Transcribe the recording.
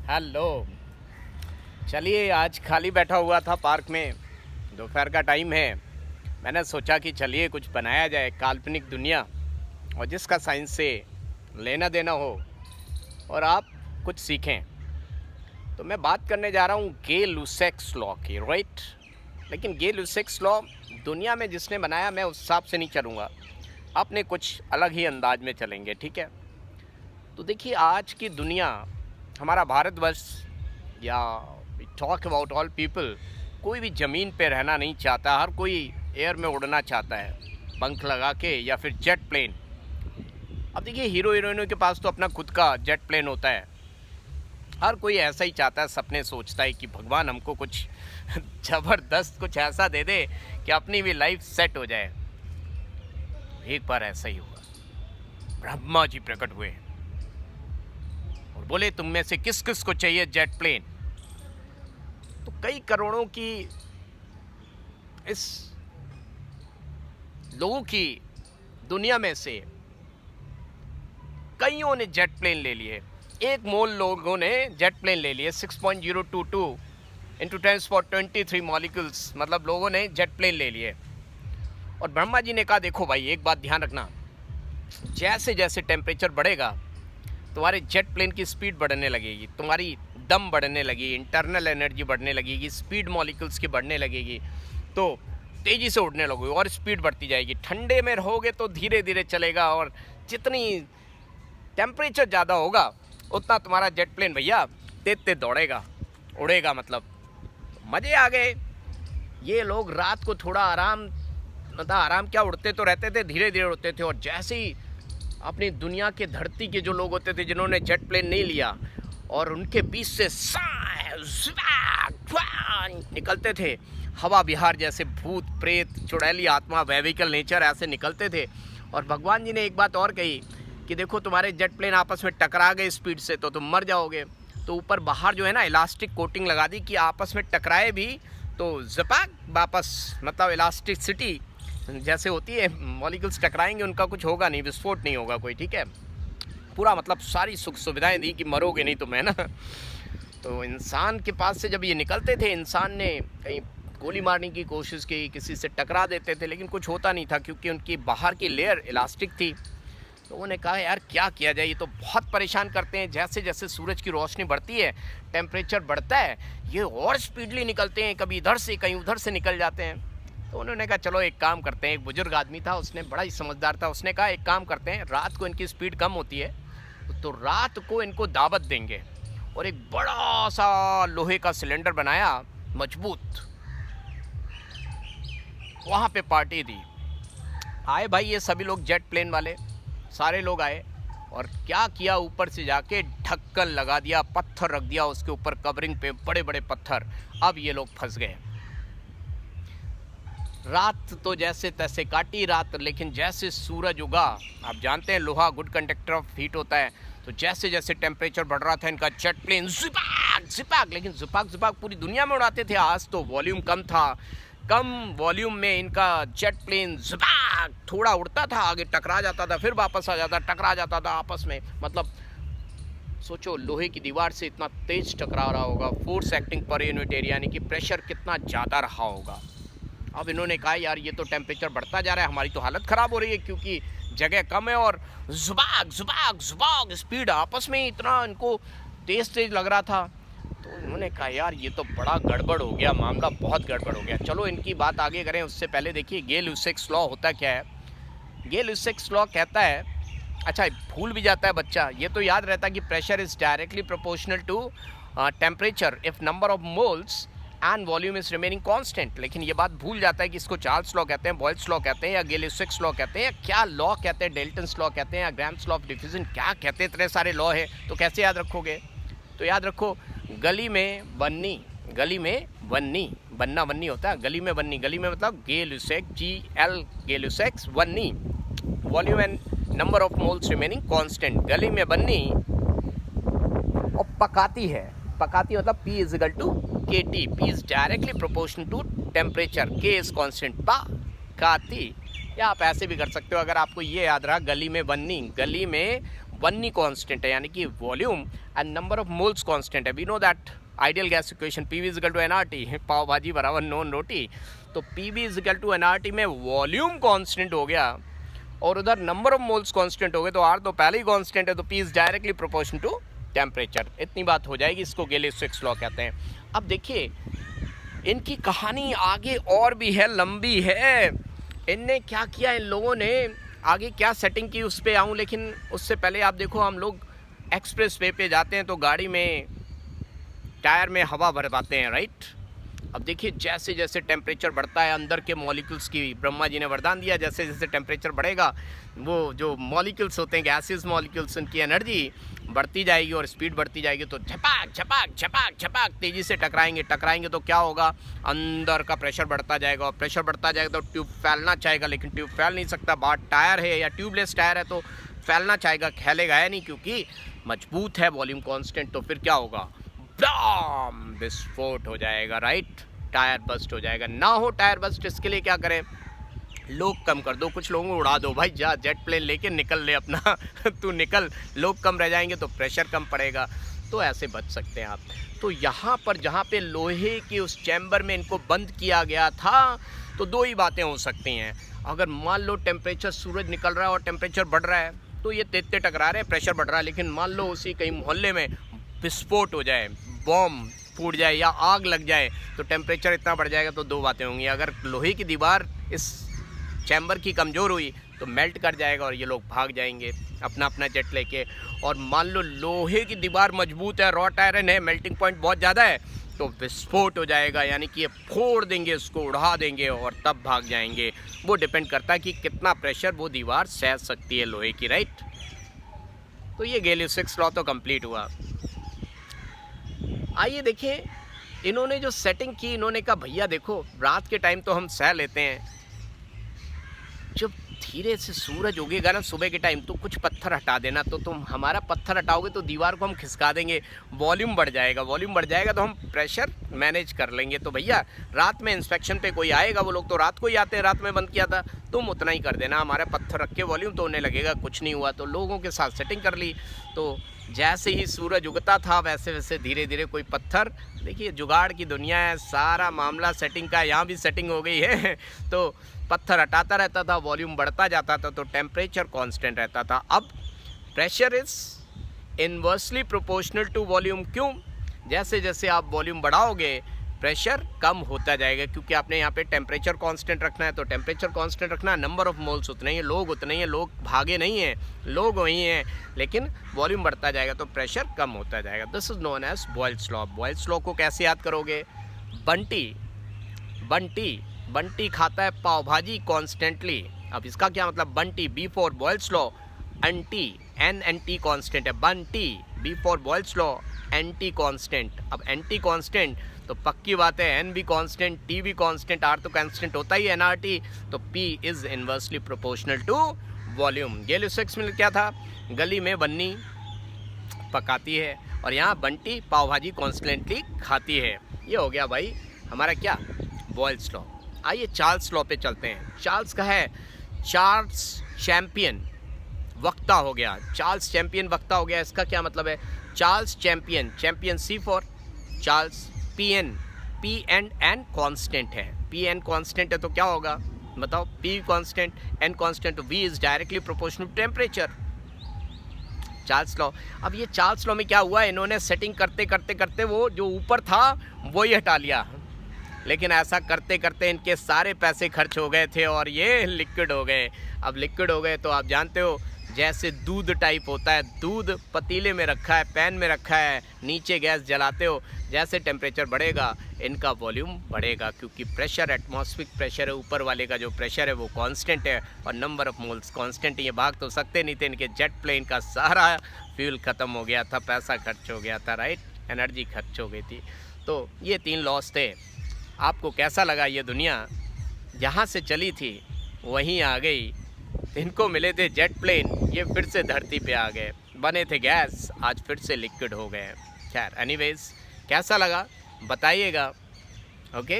Hello. चलिए, आज खाली बैठा हुआ था पार्क में, दोपहर का टाइम है। मैंने सोचा कि चलिए कुछ बनाया जाए, काल्पनिक दुनिया और जिसका साइंस से लेना देना हो और आप कुछ सीखें। तो मैं बात करने जा रहा हूँ गे लुसेक्स लॉ की, राइट। लेकिन गे लुसेक्स लॉ दुनिया में जिसने बनाया, मैं उस हिसाब से नहीं चलूँगा, अपने कुछ अलग ही अंदाज में चलेंगे, ठीक है। तो देखिए, आज की दुनिया, हमारा भारतवर्ष, या टॉक अबाउट ऑल पीपल, कोई भी ज़मीन पे रहना नहीं चाहता, हर कोई एयर में उड़ना चाहता है, पंख लगा के या फिर जेट प्लेन। अब देखिए, हीरो हीरोइनों के पास तो अपना खुद का जेट प्लेन होता है। हर कोई ऐसा ही चाहता है, सपने सोचता है कि भगवान हमको कुछ ज़बरदस्त कुछ ऐसा दे दे कि अपनी भी लाइफ सेट हो जाए। एक बार ऐसा ही हुआ, ब्रह्मा जी प्रकट हुए और बोले, तुम में से किस किस को चाहिए जेट प्लेन। तो कई करोड़ों की इस लोगों की दुनिया में से कईयों ने जेट प्लेन ले लिए। एक मोल लोगों ने जेट प्लेन ले लिए, 6.022 इंटू 10⁻23 मॉलिक्यूल्स, मतलब लोगों ने जेट प्लेन ले लिए। और ब्रह्मा जी ने कहा, देखो भाई, एक बात ध्यान रखना, जैसे जैसे टेम्परेचर बढ़ेगा तुम्हारे जेट प्लेन की स्पीड बढ़ने लगेगी, तुम्हारी दम बढ़ने लगेगी, इंटरनल एनर्जी बढ़ने लगेगी, स्पीड मॉलिक्यूल्स की बढ़ने लगेगी, तो तेज़ी से उड़ने लगोगे और स्पीड बढ़ती जाएगी। ठंडे में रहोगे तो धीरे धीरे चलेगा, और जितनी टेम्परेचर ज़्यादा होगा उतना तुम्हारा जेट प्लेन भैया तेज तेज दौड़ेगा, उड़ेगा। मतलब मज़े आ गए। ये लोग रात को थोड़ा आराम, मतलब आराम क्या, उड़ते तो रहते थे, धीरे धीरे उड़ते थे। और जैसे ही अपनी दुनिया के धरती के जो लोग होते थे जिन्होंने जेट प्लेन नहीं लिया, और उनके बीच से निकलते थे हवा विहार जैसे, भूत प्रेत, चुड़ैली आत्मा, वैविकल नेचर, ऐसे निकलते थे। और भगवान जी ने एक बात और कही कि देखो, तुम्हारे जेट प्लेन आपस में टकरा गए स्पीड से तो तुम मर जाओगे। तो ऊपर बाहर जो है ना, इलास्टिक कोटिंग लगा दी कि आपस में टकराए भी तो जपाक वापस, मतलब इलास्टिसिटी जैसे होती है, मॉलिक्यूल्स टकराएंगे, उनका कुछ होगा नहीं, विस्फोट नहीं होगा कोई, ठीक है। पूरा मतलब सारी सुख सुविधाएं दी कि मरोगे नहीं तुम, है ना। तो इंसान के पास से जब ये निकलते थे, इंसान ने कहीं गोली मारने की कोशिश की, किसी से टकरा देते थे, लेकिन कुछ होता नहीं था क्योंकि उनकी बाहर की लेयर इलास्टिक थी। तो उन्होंने कहा, यार क्या किया जाए, ये तो बहुत परेशान करते हैं। जैसे जैसे सूरज की रोशनी बढ़ती है, टेम्परेचर बढ़ता है, ये और स्पीडली निकलते हैं, कभी इधर से कहीं उधर से निकल जाते हैं। तो उन्होंने कहा, चलो एक काम करते हैं। एक बुजुर्ग आदमी था, उसने, बड़ा ही समझदार था, उसने कहा, एक काम करते हैं, रात को इनकी स्पीड कम होती है तो रात को इनको दावत देंगे। और एक बड़ा सा लोहे का सिलेंडर बनाया, मजबूत, वहाँ पे पार्टी दी। आए भाई ये सभी लोग, जेट प्लेन वाले सारे लोग आए, और क्या किया, ऊपर से जाके ढक्कन लगा दिया, पत्थर रख दिया उसके ऊपर, कवरिंग पे बड़े बड़े पत्थर। अब ये लोग फंस गए। रात तो जैसे तैसे काटी रात, लेकिन जैसे सूरज उगा, आप जानते हैं लोहा गुड कंडक्टर ऑफ हीट होता है, तो जैसे जैसे टेम्परेचर बढ़ रहा था, इनका जेट प्लेन जिपाक जिपाक, लेकिन जिपाक जिपाक पूरी दुनिया में उड़ाते थे। आज तो वॉल्यूम कम था, कम वॉल्यूम में इनका जेट प्लेन जिपाक थोड़ा उड़ता था, आगे टकरा जाता था, फिर वापस आ जाता, टकरा जाता था आपस में। मतलब सोचो, लोहे की दीवार से इतना तेज टकरा रहा होगा, force acting per unit area, यानी कि प्रेशर कितना ज़्यादा रहा होगा। अब इन्होंने कहा, यार ये तो टेम्परेचर बढ़ता जा रहा है, हमारी तो हालत ख़राब हो रही है, क्योंकि जगह कम है और जुबाग जुबाग जुबाग स्पीड आपस में इतना इनको तेज़ तेज़ लग रहा था। तो इन्होंने कहा, यार ये तो बड़ा गड़बड़ हो गया, मामला बहुत गड़बड़ हो गया। चलो इनकी बात आगे करें, उससे पहले देखिए गे लुसेक्स लॉ होता क्या है। गे लुसेक्स लॉ कहता है, अच्छा भूल भी जाता है बच्चा, ये तो याद रहता है कि pressure is directly proportional to temperature if number of moles and volume is remaining constant. लेकिन ये बात भूल जाता है कि इसको चार्ल्स लॉ कहते हैं, बॉयल्स लॉ कहते हैं, या गे लुसेक्स लॉ कहते हैं, या क्या लॉ कहते हैं, डेल्टन्स लॉ कहते हैं, या ग्राम्स लॉ ऑफ डिफ्यूजन, क्या कहते हैं, इतने सारे लॉ है, तो कैसे याद रखोगे। तो याद रखो, गली में बन्नी, गली में बन्नी, बन्ना बन्नी होता है, गली में बन्नी, गली में मतलब Gay Lussac, GL Gay Lussac's, बन्नी, volume and number of moles remaining constant, गली में बन्नी। और पकाती है, पकाती मतलब P is equal to KT, P is directly proportional to temperature, K is constant, पकाती। या आप ऐसे भी कर सकते हो, अगर आपको ये याद रहा, गली में बन्नी, गली में 1 ही कांस्टेंट है, यानी कि volume and number of moles constant है। We know that ideal gas equation PV is equal to nRT, pav bhaji बराबर नॉन रोटी। तो PV is equal to nRT में वॉल्यूम कांस्टेंट हो गया और उधर नंबर ऑफ मोल्स कांस्टेंट हो गए, तो R तो पहले ही कांस्टेंट है, तो P is directly proportional to temperature. इतनी बात हो जाएगी, इसको गैलिलियो-सिक्स लॉ कहते हैं। अब देखिए इनकी कहानी आगे और भी है, लंबी है। इनने क्या किया, इन लोगों ने आगे क्या सेटिंग की उस पर आऊँ, लेकिन उससे पहले आप देखो, हम लोग एक्सप्रेस वे पे जाते हैं तो गाड़ी में टायर में हवा भरवाते हैं, राइट। अब देखिए जैसे जैसे टेम्परेचर बढ़ता है, अंदर के मॉलिक्यूल्स की ब्रह्मा जी ने वरदान दिया, जैसे जैसे टेम्परेचर बढ़ेगा वो जो मॉलिक्यूल्स होते हैं, गैसेस मॉलिक्यूल्स, उनकी एनर्जी बढ़ती जाएगी और स्पीड बढ़ती जाएगी, तो झपाक झपाक झपाक झपाक तेज़ी से टकराएंगे तो क्या होगा, अंदर का प्रेशर बढ़ता जाएगा, और प्रेशर बढ़ता जाएगा तो ट्यूब फैलना चाहेगा, लेकिन ट्यूब फैल नहीं सकता, बाहर टायर है या ट्यूबलेस टायर है तो फैलना चाहेगा, फैलेगा है नहीं क्योंकि मजबूत है वॉल्यूम कांस्टेंट। तो फिर क्या होगा, ब्लाम, विस्फोट हो जाएगा, राइट, टायर बस्ट हो जाएगा। ना हो टायर बस्ट, इसके लिए क्या करें, लोग कम कर दो, कुछ लोगों को उड़ा दो, भाई जा जेट प्लेन लेके निकल ले अपना तू निकल, लोग कम रह जाएंगे तो प्रेशर कम पड़ेगा, तो ऐसे बच सकते हैं आप। तो यहाँ पर जहाँ पे लोहे के उस चैम्बर में इनको बंद किया गया था, तो दो ही बातें हो सकती हैं। अगर मान लो टेम्परेचर, सूरज निकल रहा है और टेम्परेचर बढ़ रहा है, तो ये तेज टकरा रहे हैं, प्रेशर बढ़ रहा है, लेकिन मान लो उसी कहीं मोहल्ले में विस्फोट हो जाए, बॉम्ब फूट जाए या आग लग जाए, तो टेम्परेचर इतना बढ़ जाएगा, तो दो बातें होंगी। अगर लोहे की दीवार इस चैम्बर की कमज़ोर हुई तो मेल्ट कर जाएगा और ये लोग भाग जाएंगे अपना अपना जेट लेके। और मान लो लोहे की दीवार मजबूत है, रॉट आयरन है, मेल्टिंग पॉइंट बहुत ज़्यादा है, तो विस्फोट हो जाएगा, यानी कि ये फोड़ देंगे, उसको उड़ा देंगे और तब भाग जाएंगे। वो डिपेंड करता है कि कितना प्रेशर वो दीवार सह सकती है लोहे की, राइट। तो ये गैलिलियो-सिक्स लॉ तो कंप्लीट हुआ। आइए देखिए इन्होंने जो सेटिंग की, इन्होंने कहा भैया देखो रात के टाइम तो हम सह लेते हैं, जब धीरे से सूरज उगेगा ना सुबह के टाइम, तो कुछ पत्थर हटा देना, तो तुम हमारा पत्थर हटाओगे तो दीवार को हम खिसका देंगे, वॉल्यूम बढ़ जाएगा, वॉल्यूम बढ़ जाएगा तो हम प्रेशर मैनेज कर लेंगे। तो भैया रात में इंस्पेक्शन पे कोई आएगा, वो लोग तो रात को ही आते हैं, रात में बंद किया था, तुम उतना ही कर देना, हमारा पत्थर रख के वॉल्यूम, तो उन्हें लगेगा कुछ नहीं हुआ। तो लोगों के साथ सेटिंग कर ली, तो जैसे ही सूरज उगता था वैसे वैसे धीरे धीरे कोई पत्थर, देखिए जुगाड़ की दुनिया है, सारा मामला सेटिंग का, यहाँ भी सेटिंग हो गई है तो पत्थर हटाता रहता था, वॉल्यूम बढ़ता जाता था, तो टेम्परेचर कांस्टेंट रहता था। अब pressure is inversely proportional to volume, क्यों, जैसे जैसे आप वॉल्यूम बढ़ाओगे प्रेशर कम होता जाएगा, क्योंकि आपने यहाँ पे टेम्परेचर कांस्टेंट रखना है, तो टेम्परेचर कांस्टेंट रखना है, नंबर ऑफ मोल्स उतने ही हैं, लोग उतने ही हैं, लोग भागे नहीं हैं, लोग वही हैं, लेकिन वॉल्यूम बढ़ता जाएगा तो प्रेशर कम होता जाएगा। This is known as Boyle's law. Boyle's law को कैसे याद करोगे, बंटी खाता है पाव भाजी कॉन्स्टेंटली। अब इसका क्या मतलब, Bunty, B for Boyle's law, anti, n constant है, Bunty, B for Boyle's law, anti constant. अब एंटी कांस्टेंट तो पक्की बात है, एन भी कांस्टेंट, टी भी कांस्टेंट, आर तो कांस्टेंट होता ही है nRT, तो P is inversely proportional to volume. गैलिलियो-सिक्स में क्या था, गली में बन्नी पकाती है और यहाँ बंटी पाव भाजी कॉन्स्टेंटली खाती है। ये हो गया भाई हमारा क्या, बॉयल्स लॉ। आइए चार्ल्स लॉ पे चलते हैं। चार्ल्स का है चार्ल्स चैंपियन वक्ता हो गया, चार्ल्स चैंपियन वक्ता हो गया। इसका क्या मतलब है, Charles champion, champion C for Charles, P and N constant है, पी एन कांस्टेंट है तो क्या होगा बताओ, पी कांस्टेंट, एन कांस्टेंट, तो V is directly proportional to temperature. Charles law. अब ये चार्ल्स लॉ में क्या हुआ, इन्होंने सेटिंग करते करते करते वो जो ऊपर था वो ही हटा लिया, लेकिन ऐसा करते करते इनके सारे पैसे खर्च हो गए थे और ये लिक्विड हो गए। अब लिक्विड हो गए तो आप जानते हो जैसे दूध टाइप होता है, दूध पतीले में रखा है, पैन में रखा है, नीचे गैस जलाते हो, जैसे टेम्परेचर बढ़ेगा इनका वॉल्यूम बढ़ेगा, क्योंकि प्रेशर एटमॉस्फेरिक प्रेशर है, ऊपर वाले का जो प्रेशर है वो कांस्टेंट है और नंबर ऑफ मोल्स कांस्टेंट है। ये भाग तो सकते नहीं थे, इनके जेट प्लेन का सारा फ्यूल ख़त्म हो गया था, पैसा खर्च हो गया था, राइट, एनर्जी खर्च हो गई थी। तो ये 3 लॉस थे। आपको कैसा लगा, ये दुनिया जहाँ से चली थी वहीं आ गई, इनको मिले थे जेट प्लेन, ये फिर से धरती पे आ गए, बने थे गैस, आज फिर से लिक्विड हो गए। खैर एनीवेज कैसा लगा बताइएगा, ओके।